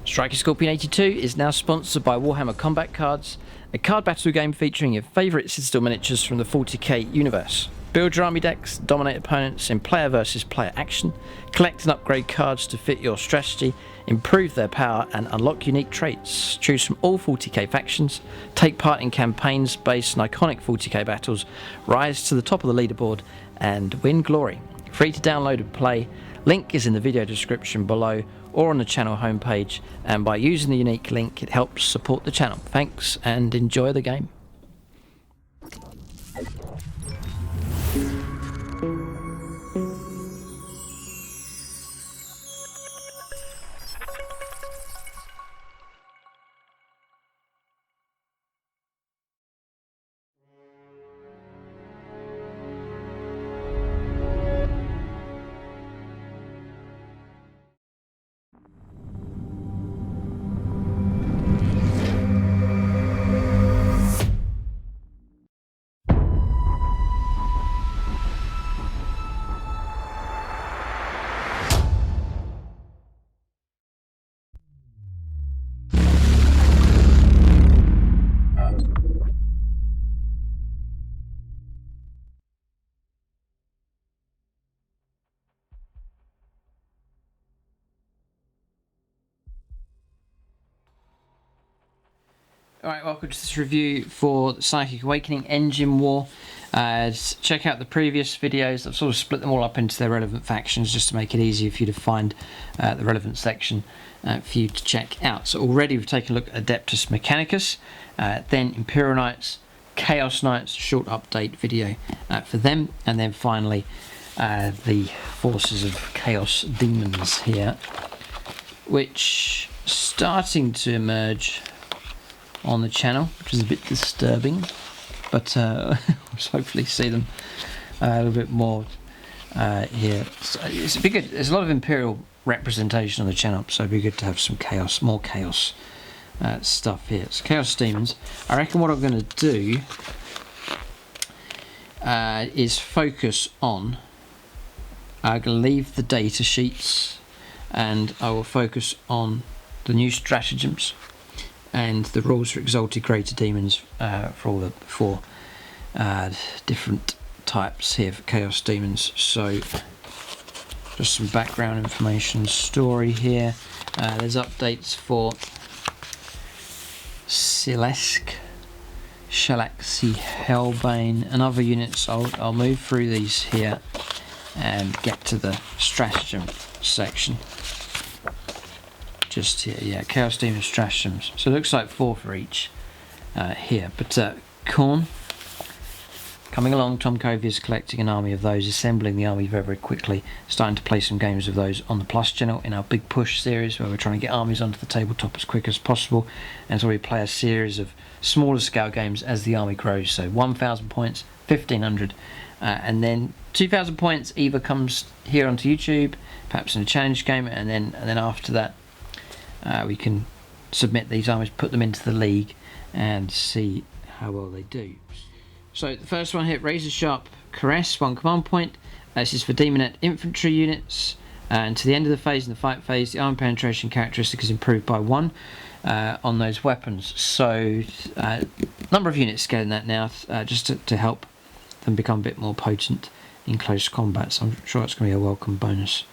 Striker Scorpion 82 is now sponsored by Warhammer Combat Cards, a card battle game featuring your favourite Citadel miniatures from the 40k universe. Build your army decks, dominate opponents in player versus player action, collect and upgrade cards to fit your strategy, improve their power and unlock unique traits. Choose from all 40k factions, take part in campaigns based on iconic 40k battles, rise to the top of the leaderboard and win glory. Free to download and play, link is in the video description below or on the channel homepage, and by using the unique link it helps support the channel. Thanks and enjoy the game. Alright, welcome to this review for the Psychic Awakening Engine War. Check out the previous videos. I've sort of split them all up into their relevant factions just to make it easier for you to find the relevant section for you to check out. So already we've taken a look at Adeptus Mechanicus, then Imperial Knights, Chaos Knights, short update video for them, and then finally the forces of Chaos Demons here, which starting to emerge on the channel, which is a bit disturbing, but we'll hopefully see them a little bit more here. So it's a bit good. There's a lot of Imperial representation on the channel, so it'd be good to have some chaos, more chaos stuff here. So Chaos Demons. I reckon what I'm going to do is focus on. I'm going to leave the data sheets, and I will focus on the new stratagems and the rules for exalted greater demons for all the four different types here for Chaos Demons. So just some background information, story here. There's updates for Silesk, Shalaxi, Hellbane and other units. I'll move through these here and get to the stratagem section. Just here, yeah, Chaos Demon stratagems. So it looks like 4 for each here. But Khorne, coming along, Tom Covey is collecting an army of those, assembling the army very, very quickly, starting to play some games of those on the Plus channel in our Big Push series, where we're trying to get armies onto the tabletop as quick as possible, and so we play a series of smaller scale games as the army grows. So 1,000 points, 1,500, and then 2,000 points either comes here onto YouTube, perhaps in a challenge game, and then after that we can submit these armies, put them into the league and see how well they do. So the first one here, Razor Sharp Caress, 1 command point. This is for Demonette infantry units, and to the end of the phase, in the fight phase, the armor penetration characteristic is improved by 1 on those weapons. So number of units scaling that now, just to help them become a bit more potent in close combat, so I'm sure it's going to be a welcome bonus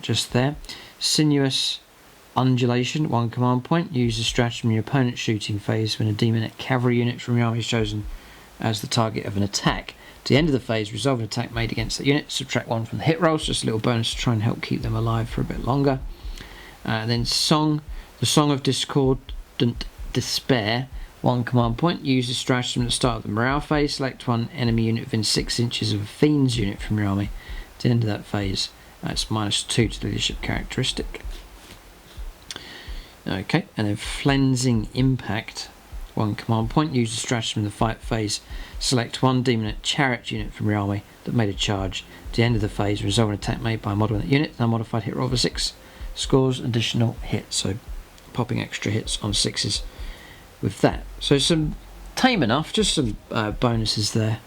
just there. Sinuous Undulation, 1 command point. Use the stratagem in your opponent's shooting phase when a Demonette cavalry unit from your army is chosen as the target of an attack. To the end of the phase, resolve an attack made against that unit, subtract 1 from the hit rolls, just a little bonus to try and help keep them alive for a bit longer. Then Song, the Song of Discordant Despair, 1 command point. Use the stratagem at the start of the morale phase, select 1 enemy unit within 6 inches of a Fiend's unit from your army. To the end of that phase, it's -2 to the leadership characteristic. Okay, and then Flensing Impact, 1 command point. Use the stratagem in the fight phase, select 1 Demonette chariot unit from your army that made a charge. At the end of the phase, resolve an attack made by a model in that unit, and a modified hit roll of 6 scores additional hits, so popping extra hits on 6s with that. So some tame enough, just some bonuses there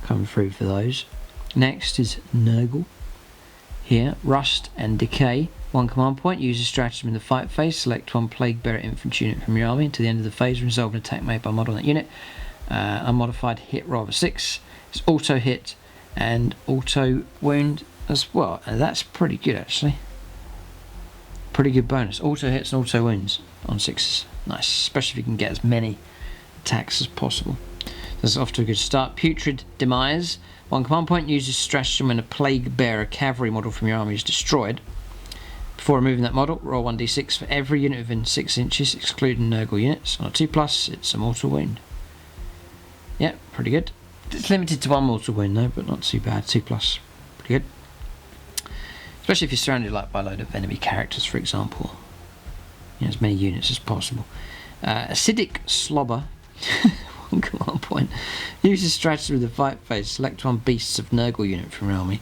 coming through for those. Next is Nurgle. Here, Rust and Decay, 1 command point, use a stratagem in the fight phase, select 1 plague bearer infantry unit from your army until the end of the phase, resolve an attack made by a model on that unit. Unmodified hit roll of a 6. It's auto hit and auto wound as well, and that's pretty good actually. Pretty good bonus. Auto hits and auto wounds on 6s. Nice, especially if you can get as many attacks as possible. That's off to a good start. Putrid Demise. 1 command point, use a stratagem when a plague bearer cavalry model from your army is destroyed. Before removing that model, roll 1d6 for every unit within 6 inches, excluding Nurgle units. On a 2+, it's a mortal wound. Yeah, pretty good. It's limited to 1 mortal wound though, but not too bad. 2+, pretty good. Especially if you're surrounded like by a load of enemy characters, for example. You know, as many units as possible. Acidic Slobber. 1 command point. Use a strategy with the fight phase. Select 1 Beasts of Nurgle unit from your army.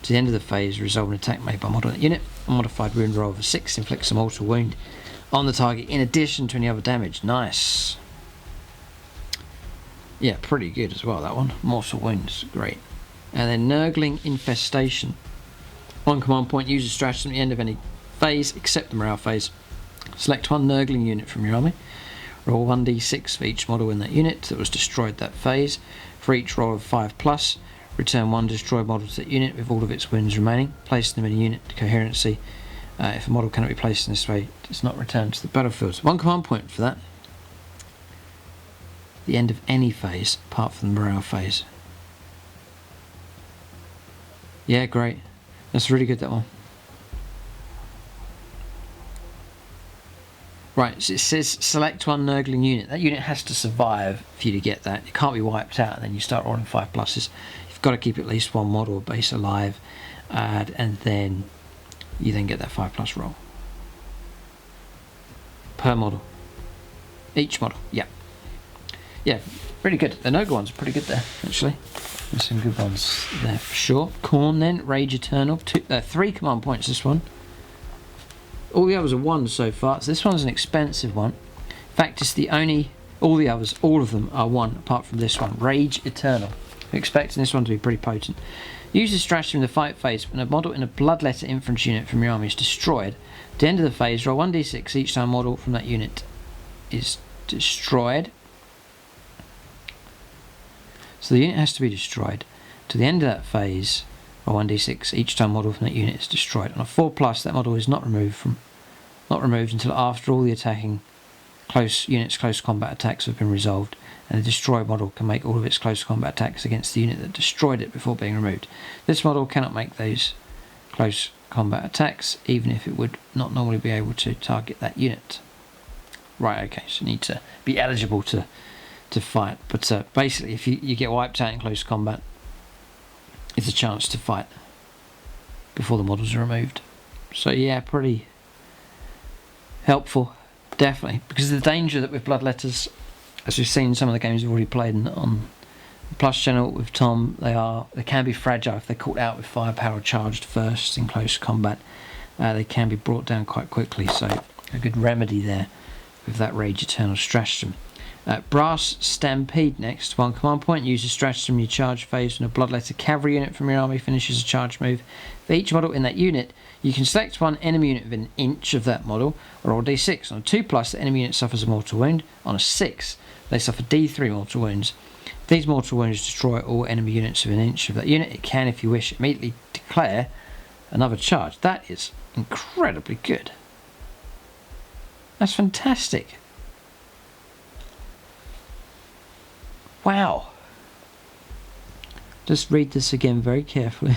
To the end of the phase, resolve an attack made by a model on that unit. A modified wound roll of a 6 inflicts a mortal wound on the target in addition to any other damage. Nice. Yeah, pretty good as well, that one. Mortal wounds, great. And then Nurgling Infestation. 1 command point, use a stratagem at the end of any phase except the morale phase. Select 1 Nurgling unit from your army. Roll 1d6 for each model in that unit that was destroyed that phase. For each roll of 5+, return 1 destroyed model to that unit with all of its wounds remaining. Place them in a unit coherency. If a model cannot be placed in this way, it does not return to the battlefield. So 1 command point for that. The end of any phase apart from the morale phase. Yeah, great. That's really good, that one. Right, so it says select 1 Nurgling unit. That unit has to survive for you to get that. It can't be wiped out and then you start rolling 5+. You've got to keep at least 1 model base alive, and then you then get that 5+ roll. Per model. Each model, yeah. Yeah, really good. The Nurgle ones are pretty good there, actually. There's some good ones there for sure. Khorne then, Rage Eternal. 3 command points, this one. All the others are 1 so far, so this one's an expensive one. In fact, it's the only... all the others, all of them are 1, apart from this one. Rage Eternal. We're expecting this one to be pretty potent. Use the stratagem in the fight phase when a model in a Bloodletter infantry unit from your army is destroyed. At the end of the phase, roll 1d6 each time a model from that unit is destroyed. So the unit has to be destroyed. To the end of that phase, roll 1d6 each time a model from that unit is destroyed. On a 4+, that model is not removed until after all the attacking close combat attacks have been resolved, and the destroyed model can make all of its close combat attacks against the unit that destroyed it before being removed. This model cannot make those close combat attacks, even if it would not normally be able to target that unit. Right, okay, so you need to be eligible to fight, but basically if you get wiped out in close combat, it's a chance to fight before the models are removed. So yeah, pretty helpful, definitely, because of the danger that with Bloodletters, as we've seen in some of the games we've already played on the Plus channel with Tom, they can be fragile if they're caught out with firepower charged first in close combat. They can be brought down quite quickly, so a good remedy there with that Rage Eternal stratagem. Brass Stampede next. 1 command point, use a stratagem in your charge phase when a Bloodletter cavalry unit from your army finishes a charge move. For each model in that unit, you can select 1 enemy unit within an inch of that model, or roll d6. On a 2+, the enemy unit suffers a mortal wound. On a 6, they suffer d3 mortal wounds. If these mortal wounds destroy all enemy units within an inch of that unit, it can, if you wish, immediately declare another charge. That is incredibly good. That's fantastic. Wow. Just read this again very carefully.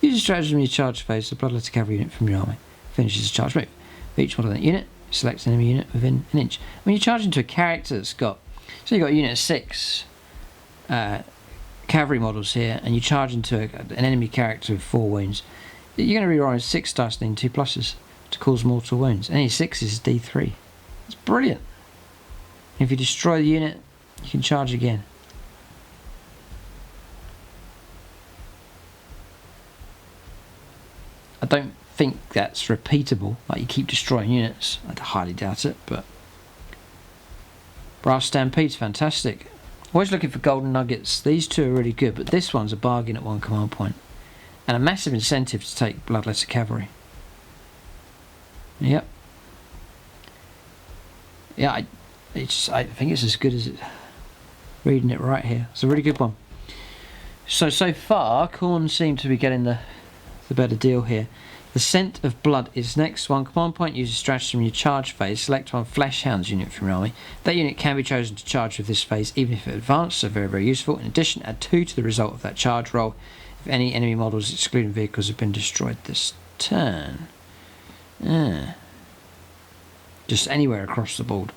Use a stratagem in your charge phase. The Bloodletter cavalry unit from your army finishes a charge move. For each model in that unit, select an enemy unit within an inch. When you're charging to a character that's got, so you've got a unit of 6 cavalry models here, and you charge into an enemy character with 4 wounds, you're going to be rolling 6 dice and 2+ to cause mortal wounds. Any 6 is d3. It's brilliant. If you destroy the unit, you can charge again. I don't think that's repeatable, like you keep destroying units. I highly doubt it, but Brass Stampede's fantastic. Always looking for golden nuggets. These 2 are really good, but this one's a bargain at 1 command point, and a massive incentive to take Bloodletter cavalry. Yep. Yeah, I think it's as good as it. Reading it right here. It's a really good one. So far, Khorne seem to be getting the better deal here. The Scent of Blood is next. 1 command point, use a stratagem in your charge phase. Select 1 Flesh Hounds unit from your army. That unit can be chosen to charge with this phase even if it advanced, so very, very useful. In addition, add 2 to the result of that charge roll if any enemy models excluding vehicles have been destroyed this turn. Just anywhere across the board.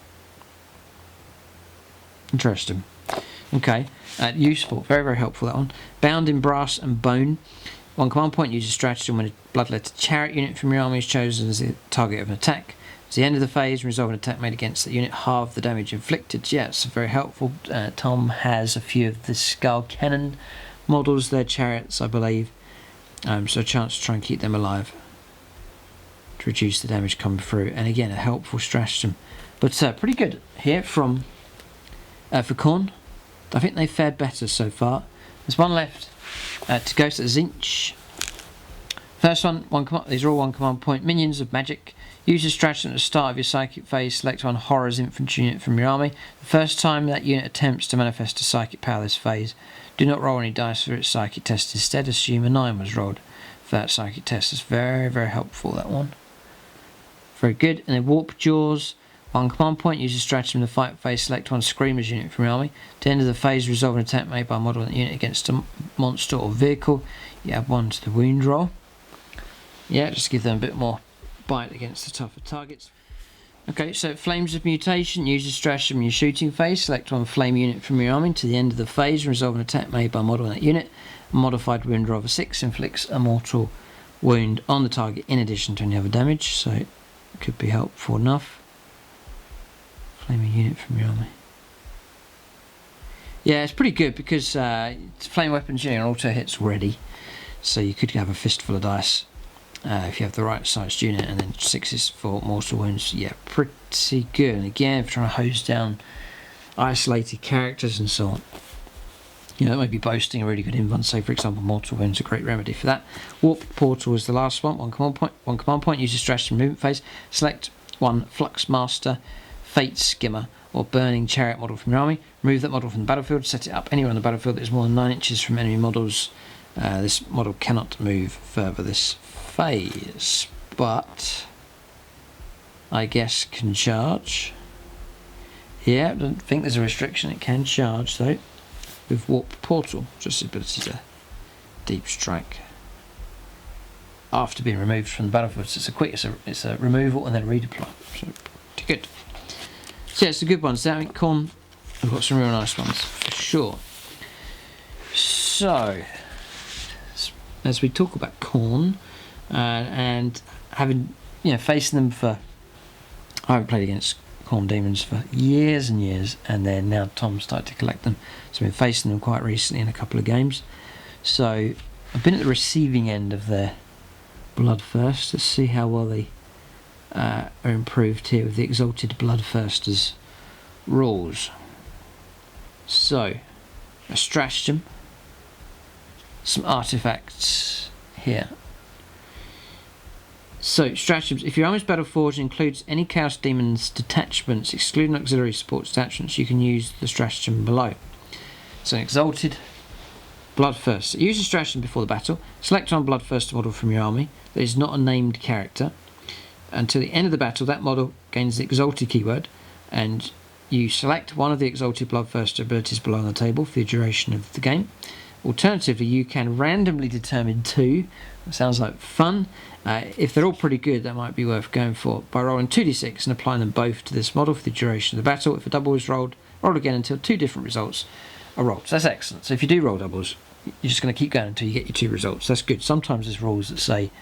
Interesting. Okay, useful, very, very helpful, that one. Bound in Brass and Bone. 1 command point, use a stratagem when a Bloodletter Chariot unit from your army is chosen as the target of an attack. At the end of the phase, resolve an attack made against that unit, halve the damage inflicted. Yeah, it's very helpful. Tom has a few of the Skull Cannon models, their chariots, I believe. So a chance to try and keep them alive to reduce the damage coming through. And again, a helpful stratagem. But pretty good here from for Khorne. I think they've fared better so far. There's one left to go to Tzeentch. First one, these are all 1 command point. Minions of Magic. Use a stratagem at the start of your psychic phase. Select 1 Horrors infantry unit from your army. The first time that unit attempts to manifest a psychic power this phase, do not roll any dice for its psychic test. Instead, assume a 9 was rolled for that psychic test. It's very, very helpful, that one. Very good. And then Warp Jaws. 1 command point, use a stratagem in the fight phase, select 1 Screamers unit from your army. At the end of the phase, resolve an attack made by a model that unit against a monster or vehicle. You add 1 to the wound roll. Yeah, just give them a bit more bite against the tougher targets. Okay, so Flames of Mutation, use a stratagem in your shooting phase, select 1 Flame unit from your army. To the end of the phase, resolve an attack made by a model in that unit. A modified wound roll of a 6 inflicts a mortal wound on the target in addition to any other damage, so it could be helpful enough. Flaming unit from your army. Yeah, it's pretty good because flame weapons, you know, auto hits ready, so you could have a fistful of dice if you have the right sized unit, and then 6s for mortal wounds. Yeah, pretty good. And again, if you're trying to hose down isolated characters and so on, you know, maybe boasting a really good invuln. Say, for example, mortal wounds, a great remedy for that. Warp Portal is the last one. 1 command point. 1 command point. Use a stratagem movement phase. Select 1 Flux Master, Fate Skimmer, or Burning Chariot model from your army. Remove that model from the battlefield. Set it up anywhere on the battlefield that is more than 9 inches from enemy models. This model cannot move further this phase, but I guess can charge. Yeah, I don't think there's a restriction. It can charge though with Warp Portal, just the ability to deep strike after being removed from the battlefield. So it's a removal and then redeploy. So pretty good. So yeah, it's a good one. So I think Khorne, we've got some real nice ones for sure. So as we talk about Khorne and having, you know, facing them for, I haven't played against Khorne demons for years and years, and then now Tom started to collect them, so I've been facing them quite recently in a couple of games. So I've been at the receiving end of their Bloodthirst. Let's see how well they are improved here with the Exalted Bloodthirsters rules. So a stratagem, some artifacts here. So stratagems: if your army's battleforged includes any Chaos Demons detachments, excluding auxiliary support detachments, you can use the stratagem below. So an Exalted Bloodthirst. Use a stratagem before the battle. Select one Bloodthirst model from your army that is not a named character. Until the end of the battle, that model gains the Exalted keyword, and you select one of the Exalted Bloodthirst abilities below on the table for the duration of the game. Alternatively, you can randomly determine 2. That sounds like fun. If they're all pretty good, that might be worth going for by rolling 2d6 and applying them both to this model for the duration of the battle. If a double is rolled, roll again until 2 different results are rolled. So that's excellent. So if you do roll doubles, you're just going to keep going until you get your 2 results. That's good. Sometimes there's rules that say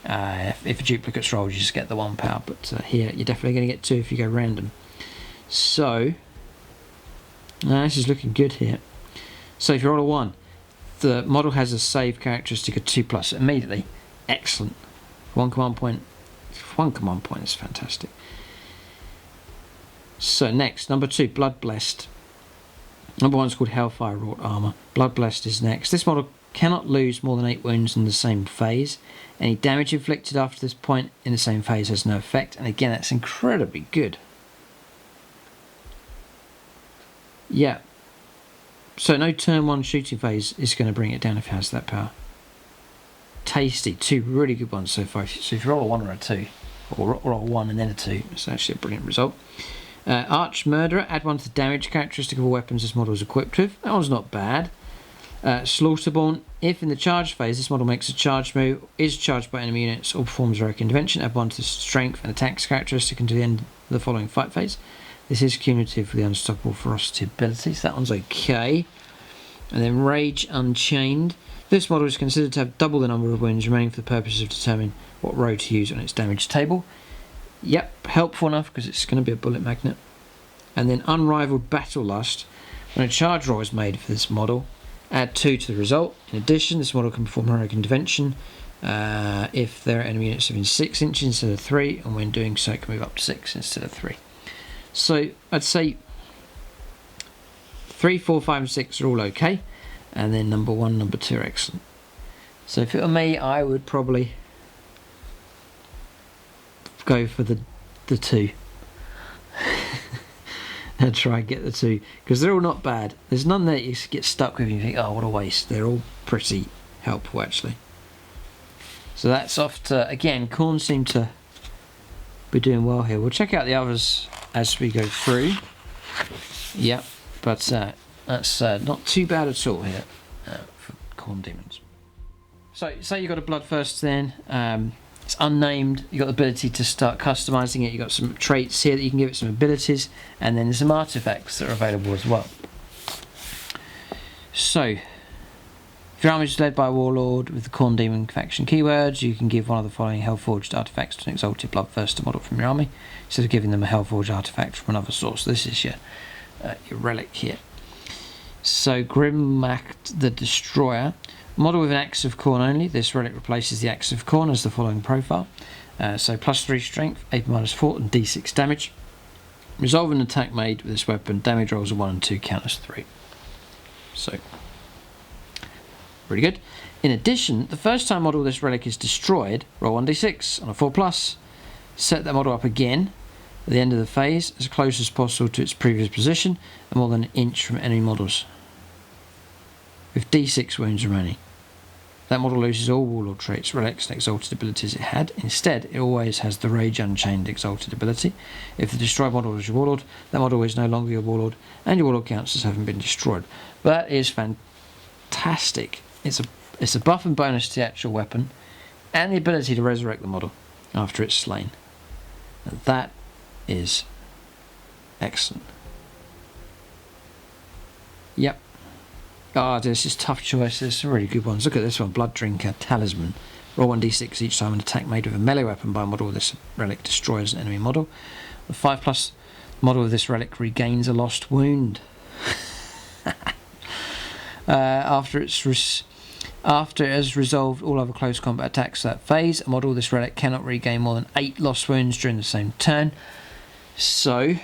if a duplicate's rolled, you just get the 1 power, but here you're definitely going to get 2 if you go random. So this is looking good here. So if you roll a 1, the model has a save characteristic of 2+. Immediately, excellent. 1 command point. 1 command point is fantastic. So next, number 2, Blood Blessed. Number 1 is called Hellfire Wrought Armour. Blood Blessed is next. This model Cannot lose more than 8 wounds in the same phase. Any damage inflicted after this point in the same phase has no effect. And again, that's incredibly good. Yeah. So no turn 1 shooting phase is going to bring it down if it has that power. Tasty. 2 really good ones so far. So if you roll a 1 or a 2, or roll a 1 and then a 2, it's actually a brilliant result. Arch Murderer, add 1 to the damage characteristic of all weapons this model is equipped with. That one's not bad. Slaughterborn, if in the charge phase this model makes a charge move, is charged by enemy units, or performs heroic intervention, add 1 to the strength and attacks characteristic until the end of the following fight phase. This is cumulative for the Unstoppable Ferocity ability, so that one's okay. And then Rage Unchained. This model is considered to have double the number of wounds remaining for the purpose of determining what row to use on its damage table. Yep, helpful enough because it's going to be a bullet magnet. And then Unrivaled Battle Lust. When a charge roll is made for this model, add 2 to the result. In addition, this model can perform heroic intervention if their enemy units within 6 inches instead of 3, and when doing so, it can move up to 6 instead of 3. So I'd say 3, 4, 5, and 6 are all okay, and then number 1, number 2 are excellent. So if it were me, I would probably go for the 2 and try and get the 2, because they're all not bad. There's none that you get stuck with and you think, oh, what a waste. They're all pretty helpful actually. So that's off to, again, Khorne seem to be doing well here. We'll check out the others as we go through. Yep, but that's not too bad at all here for Khorne Demons. So say you've got a Bloodthirst then. It's unnamed. You've got the ability to start customizing it. You've got some traits here that you can give it some abilities, and then there's some artifacts that are available as well. So if your army is led by a warlord with the Khorne Demon faction keywords, you can give one of the following Hellforged artifacts to an exalted Bloodthirster model from your army, instead of giving them a Hellforged artifact from another source. This is your relic here. So Grimmacht the Destroyer. Model with an Axe of Khorne only. This relic replaces the Axe of Khorne as the following profile. So +3 strength, AP -4, and D6 damage. Resolve an attack made with this weapon. Damage rolls are 1 and 2, count as 3. So, really good. In addition, the first time model this relic is destroyed, roll 1d6 on a 4+. Set that model up again at the end of the phase, as close as possible to its previous position, and more than an inch from enemy models, with D6 wounds remaining. That model loses all warlord traits, relics, and exalted abilities it had. Instead, it always has the Rage Unchained exalted ability. If the destroyed model is your warlord, that model is no longer your warlord, and your warlord counts as having been destroyed. That is fantastic. It's a buff and bonus to the actual weapon, and the ability to resurrect the model after it's slain. And that is excellent. Yep. Oh, this is tough choice. There's some really good ones. Look at this one, Blood Drinker Talisman. Roll 1d6 each time an attack made with a melee weapon by a model with this relic destroys an enemy model. The 5+ model of this relic regains a lost wound. After it has resolved all other close combat attacks that phase, a model of this relic cannot regain more than 8 lost wounds during the same turn. So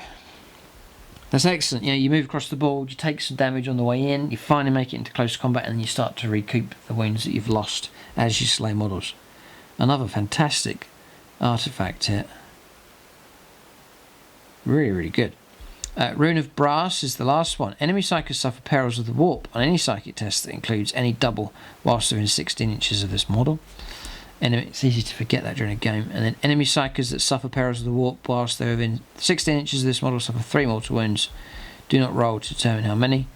that's excellent. You know, you move across the board, you take some damage on the way in, you finally make it into close combat, and then you start to recoup the wounds that you've lost as you slay models. Another fantastic artifact here. Really, really good. Rune of Brass is the last one. Enemy psychers suffer perils of the warp on any psychic test that includes any double whilst they're in 16 inches of this model. It's easy to forget that during a game. And then enemy psychers that suffer perils of the warp whilst they're within 16 inches of this model suffer 3 mortal wounds. Do not roll to determine how many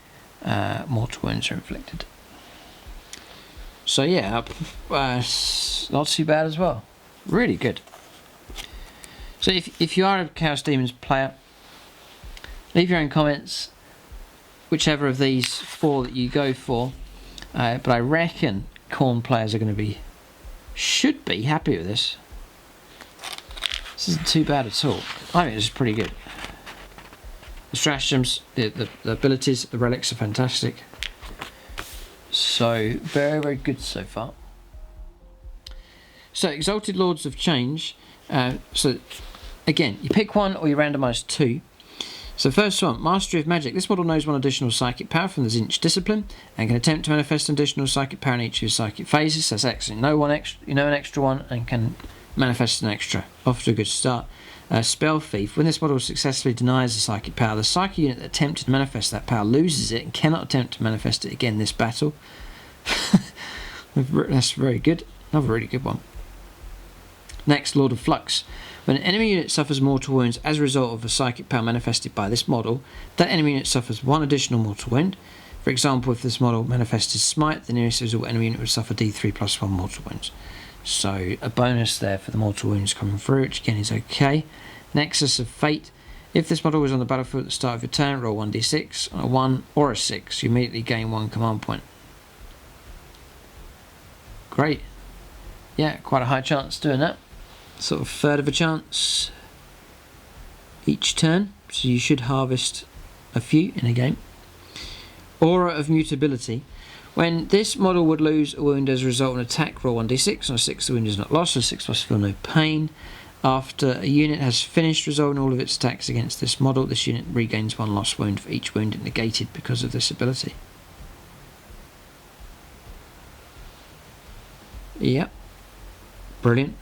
mortal wounds are inflicted. So yeah, not too bad as well. Really good. So if you are a Chaos Demons player, leave your own comments, whichever of these 4 that you go for. But I reckon Khorne players are going to should be happy with this. This isn't too bad at all. I think this is pretty good. The stratagems, the abilities, the relics are fantastic. So very, very good so far. So Exalted Lords of Change. So again, you pick one or you randomise 2. So first one, Mastery of Magic. This model knows one additional psychic power from the Tzeentch discipline and can attempt to manifest an additional psychic power in each of his psychic phases. That's excellent. You know an extra one and can manifest an extra. Off to a good start. Spell Thief. When this model successfully denies a psychic power, the psychic unit that attempted to manifest that power loses it and cannot attempt to manifest it again this battle. That's very good. Another really good one. Next, Lord of Flux. When an enemy unit suffers mortal wounds as a result of a psychic power manifested by this model, that enemy unit suffers one additional mortal wound. For example, if this model manifested Smite, the nearest result enemy unit would suffer D3 plus 1 mortal wounds. So a bonus there for the mortal wounds coming through, which again is okay. Nexus of Fate. If this model was on the battlefield at the start of your turn, roll 1d6. On a 1 or a 6, you immediately gain 1 command point. Great. Yeah, quite a high chance doing that. Sort of third of a chance each turn, so you should harvest a few in a game. Aura of Mutability. When this model would lose a wound as a result of an attack, roll 1d6. On a 6, the wound is not lost. On a 6 plus, feel no pain. After a unit has finished resolving all of its attacks against this model, this unit regains 1 lost wound for each wound it negated because of this ability. Yep. Brilliant.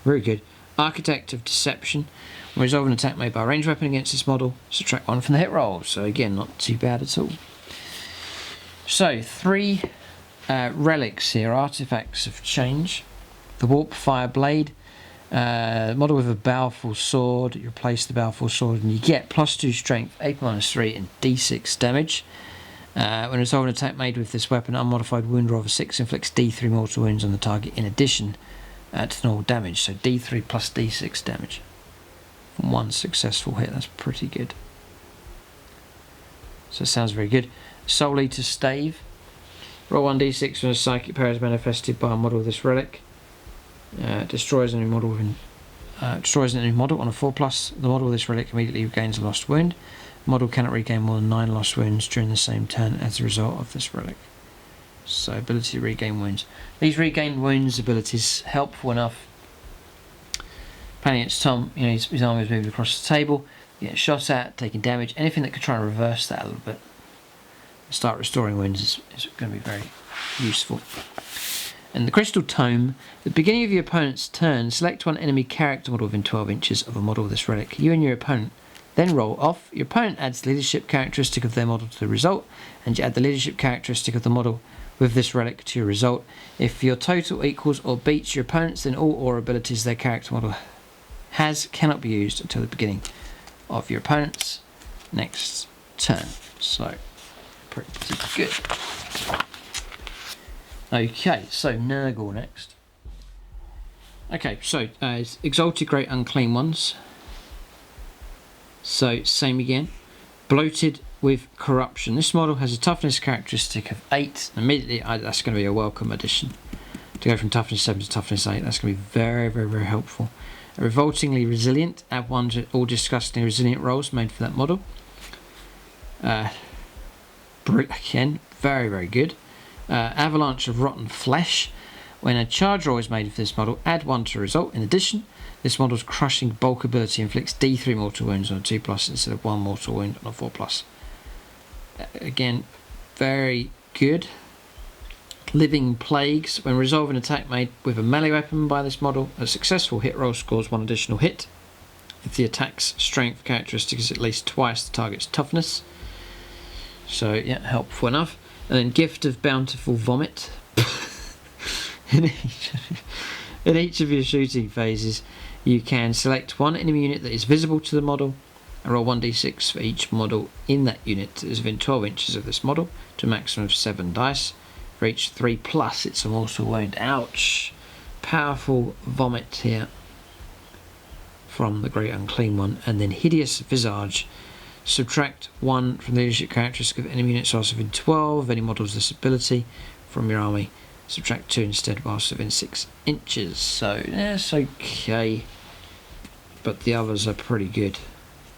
Very good. Architect of Deception. When resolving an attack made by a ranged weapon against this model, subtract 1 from the hit roll. So again, not too bad at all. So, 3 relics here, artifacts of change. The Warp Fire Blade, model with a Baleful Sword. You replace the Baleful Sword and you get +2 strength, AP -3 and D6 damage. When resolving an attack made with this weapon, unmodified wound roll of 6 inflicts D3 mortal wounds on the target in addition to the normal damage. So D3 plus D6 damage from 1 successful hit. That's pretty good. So it sounds very good. Soul Eater Stave. Roll 1d6 when a psychic power is manifested by a model of this relic. Destroys an enemy model on a 4+. The model of this relic immediately regains a lost wound. The model cannot regain more than 9 lost wounds during the same turn as a result of this relic. So ability to regain wounds. These regain wounds abilities helpful enough. Planning against Tom, his army is moving across the table. You get shot at, taking damage. Anything that could try and reverse that a little bit. Start restoring wounds is going to be very useful. And the Crystal Tome. At the beginning of your opponent's turn, select one enemy character model within 12 inches of a model of this relic. You and your opponent then roll off. Your opponent adds the leadership characteristic of their model to the result, and you add the leadership characteristic of the model with this relic to your result. If your total equals or beats your opponent's, then all aura abilities their character model has cannot be used until the beginning of your opponent's next turn. So pretty good. Okay, so Nurgle next. Okay, so it's Exalted Great Unclean Ones. So same again. Bloated with Corruption. This model has a toughness characteristic of 8. Immediately, that's going to be a welcome addition. To go from toughness 7 to toughness 8, that's going to be very, very, very helpful. Revoltingly Resilient. Add 1 to all disgustingly resilient rolls made for that model. Again, very, very good. Avalanche of Rotten Flesh. When a charge roll is made for this model, add 1 to result. In addition, this model's crushing bulk ability inflicts D3 mortal wounds on a 2+ instead of 1 mortal wound on a 4+. Again, very good. Living Plagues. When resolving an attack made with a melee weapon by this model, a successful hit roll scores 1 additional hit. If the attack's strength characteristic is at least twice the target's toughness. So yeah, helpful enough. And then Gift of Bountiful Vomit. in each of your shooting phases, you can select one enemy unit that is visible to the model and roll 1d6 for each model in that unit that is within 12 inches of this model to a maximum of 7 dice. For each 3+, it's a mortal wound. Ouch! Powerful vomit here from the Great Unclean One. And then Hideous Visage. Subtract 1 from the leadership characteristic of enemy units whilst within 12 of any model's this ability from your army. Subtract 2 instead whilst within 6 inches. So that's okay. But the others are pretty good.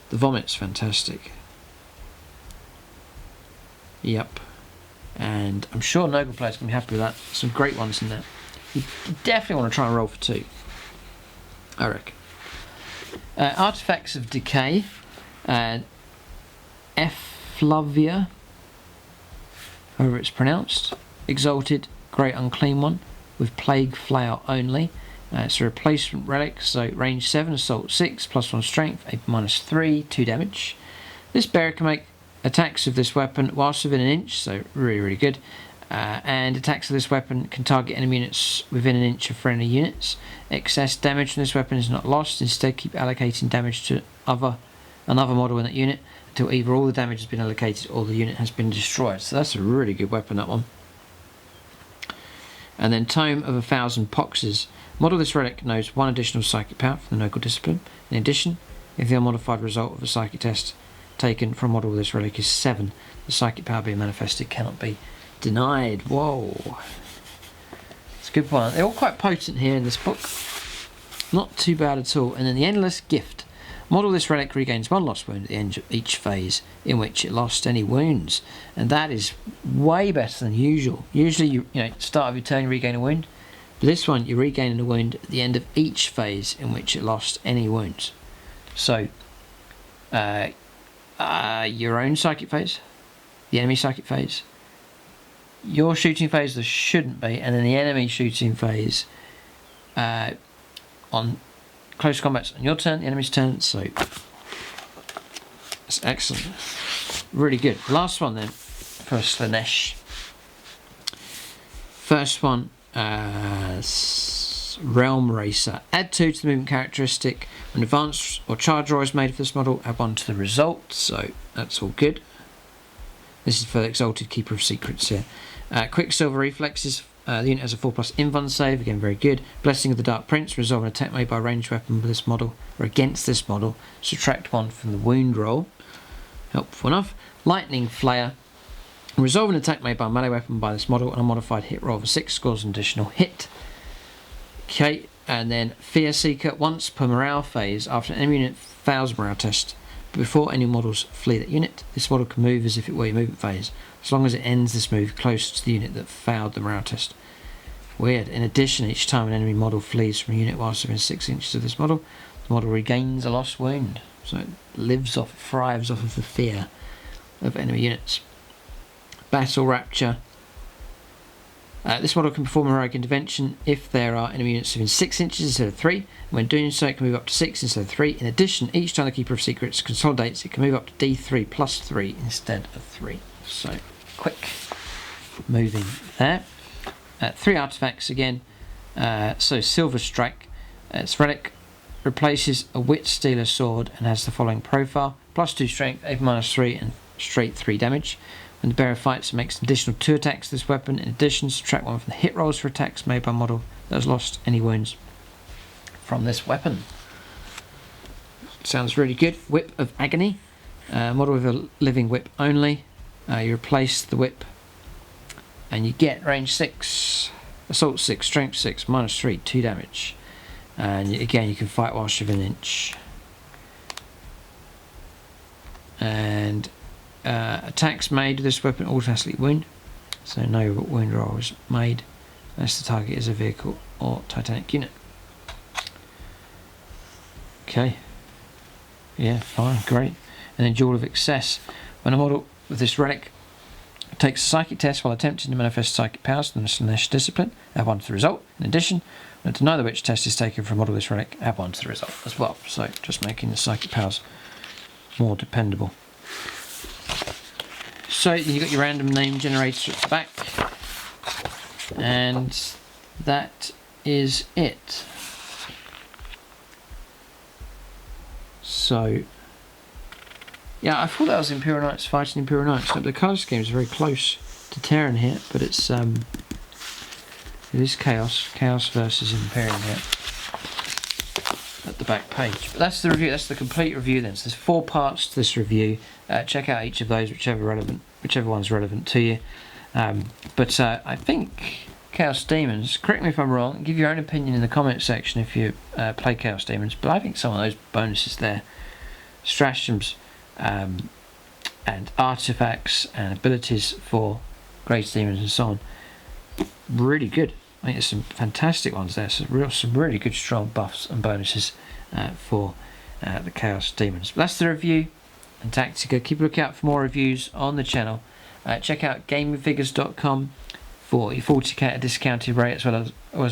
The vomit's fantastic. Yep. And I'm sure Nurgle players can be happy with that. Some great ones in there. You definitely want to try and roll for 2. I reckon. Artifacts of Decay. Effluvia, however it's pronounced. Exalted, great unclean one, with plague flower only. It's a replacement relic, so range 7, assault 6, +1 strength, a -3, 2 damage. This bearer can make attacks with this weapon whilst within an inch, so really good. And attacks of this weapon can target enemy units within an inch of friendly units. Excess damage from this weapon is not lost. Instead, keep allocating damage to another model in that unit until either all the damage has been allocated or the unit has been destroyed. So that's a really good weapon, that one. And then Tome of 1,000 Poxes. Model this relic knows 1 additional psychic power from the Nurgle discipline. In addition, if the unmodified result of a psychic test taken from a model with this relic is 7, the psychic power being manifested cannot be denied. Whoa, it's a good one. They're all quite potent here in this book, not too bad at all. And then the Endless Gift. Model this relic regains 1 lost wound at the end of each phase in which it lost any wounds, and that is way better than usual. Usually you start of your turn you regain a wound, but this one you're regaining a wound at the end of each phase in which it lost any wounds. So your own psychic phase, the enemy psychic phase, your shooting phase there shouldn't be, and then the enemy shooting phase on close combat's on your turn, the enemy's turn. So it's excellent, really good. Last one then for Slaanesh. First one, Realm Racer. Add 2 to the movement characteristic. When advance or charge roll is made for this model, add 1 to the result. So that's all good. This is for the Exalted Keeper of Secrets here. Quicksilver Reflexes. The unit has a 4+ invuln save, again very good. Blessing of the Dark Prince. Resolve an attack made by a ranged weapon with this model or against this model. Subtract 1 from the wound roll. Helpful enough. Lightning Flayer. Resolve an attack made by a melee weapon by this model and a modified hit roll of 6 scores an additional hit. Okay, and then Fear Seeker. Once per morale phase, after an enemy unit fails a morale test, but before any models flee that unit, this model can move as if it were your movement phase, as long as it ends this move closer to the unit that failed the morale test. Weird. In addition, each time an enemy model flees from a unit whilst within 6 inches of this model, the model regains a lost wound. So it thrives off of the fear of enemy units. Battle Rapture. This model can perform a heroic intervention if there are enemy units within 6 inches instead of 3. When doing so, it can move up to 6 instead of 3. In addition, each time the Keeper of Secrets consolidates, it can move up to D3 plus 3 instead of 3. So, quick moving there. 3 artifacts again. So, Silver Strike. Its relic replaces a Wit Stealer sword and has the following profile: +2 strength, A -3, and straight 3 damage. When the bearer fights, it makes an additional 2 attacks with this weapon. In addition, subtract 1 from the hit rolls for attacks made by a model that has lost any wounds from this weapon. Sounds really good. Whip of Agony. Model with a living whip only. You replace the whip and you get range 6, assault 6, strength 6, -3, 2 damage. And again, you can fight whilst you're within an inch. And attacks made with this weapon automatically wound, so no wound roll is made unless the target is a vehicle or titanic unit. Okay, yeah, fine, great. And then Jewel of Excess. When a model with this relic takes a psychic test while attempting to manifest psychic powers from the Slaanesh discipline, add 1 to the result. In addition, when neither which test is taken for a model with this relic, add 1 to the result as well. So just making the psychic powers more dependable. So you've got your random name generator at the back, and that is it. So yeah, I thought that was Imperial Knights fighting Imperial Knights. The colour scheme is very close to Terran here, but it is Chaos versus Imperial here at the back page. But that's the review. That's the complete review then. So there's 4 parts to this review. Check out each of those, whichever one's relevant to you. But I think Chaos Demons, correct me if I'm wrong, give your own opinion in the comment section if you play Chaos Demons, but I think some of those bonuses there, stratagems and artifacts and abilities for Great Demons and so on, really good. I think there's some fantastic ones there, some really good strong buffs and bonuses for the Chaos Demons. But that's the review. and Tactica. Keep a lookout for more reviews on the channel. Check out gamingfigures.com for your 40k at a discounted rate, as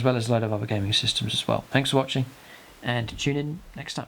well as a load of other gaming systems as well. Thanks for watching, and tune in next time.